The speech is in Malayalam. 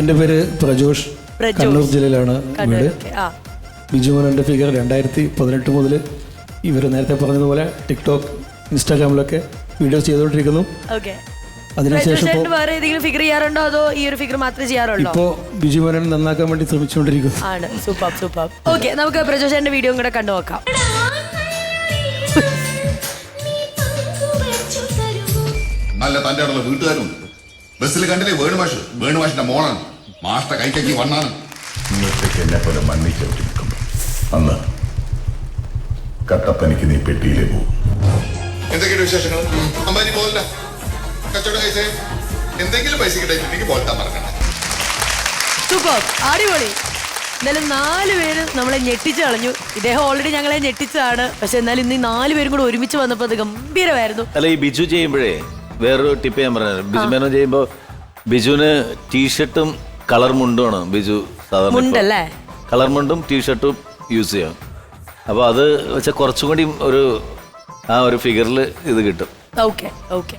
എൻ്റെ പേര് പ്രജോഷ്, കണ്ണൂർ ജില്ലയിലാണ് വീട്. ബിജു മോഹൻ്റെ ഫിഗർ 2018 മുതൽ ഇവർ നേരത്തെ പറഞ്ഞതുപോലെ ടിക്ടോക്ക്, ഇൻസ്റ്റാഗ്രാമിലൊക്കെ വീഡിയോസ് ചെയ്തുകൊണ്ടിരിക്കുന്നു. അതിനുശേഷം ഫിഗർ ചെയ്യാറുണ്ടോ അതോ ഈ ഒരു ഫിഗർ മാത്രമേ ചെയ്യാറുള്ളൂ? ഇപ്പോൾ ബിജു മോഹൻ നന്നാക്കാൻ വേണ്ടി ശ്രമിച്ചുകൊണ്ടിരിക്കുന്നു. ആണ്. Super super. ഓക്കെ, നമുക്ക് പ്രജോഷന്റെ വീഡിയോ കൂടെ കണ്ടു നോക്കാം. നല്ല തന്റെ അടുത്തുള്ള വീട്ടുകാരുണ്ട്. ബസ്സിൽ കണ്ടില്ലേ വേണുമാഷിന്റെ മോളാണ്. മാഷ്ട കൈക്കക്കി വണ്ണാണ്. ഇങ്ങോട്ടേക്ക് എന്നെ പോലെ മണ്ണി ചവിട്ടി നിൽക്കുമ്പോ അന്ന് കട്ടപ്പനിക്ക് നീ പെട്ടിയിലേ പോകും. എന്തൊക്കെയാണ് വിശേഷങ്ങൾ? അമ്പാനി പോലല്ല കച്ചവടം കഴിച്ചേ. എന്തെങ്കിലും പൈസ കിട്ടാൻ പോലത്താൻ മറക്കണ്ട. സൂപ്പർ, അടിപൊളി. എന്നാലും 4 പേര് നമ്മളെ ഞെട്ടിച്ചു കളഞ്ഞു. ഇദ്ദേഹം ഓൾറെഡി ഞങ്ങളെ ഞെട്ടിച്ചതാണ്. പക്ഷെ എന്നാലും ഇന്ന് 4 പേരും കൂടെ ഒരുമിച്ച് വന്നപ്പോൾ അത് ഗംഭീരമായിരുന്നു. അല്ല, ഈ ബിജു ചെയ്യുമ്പോഴേ വേറൊരു ടിപ്പ് ഞാൻ പറഞ്ഞു. ബിജു മേനോ ചെയ്യുമ്പോൾ ബിജുവിന് ടീഷർട്ടും കളർ മുണ്ടുമാണ് ബിജു സാധാരണ. കളർ മുണ്ടും ടീഷർട്ടും യൂസ് ചെയ്യാം. അപ്പോൾ അത് വെച്ചാൽ കുറച്ചും കൂടി ഒരു ഫിഗറിൽ ഇത് കിട്ടും. Okay okay.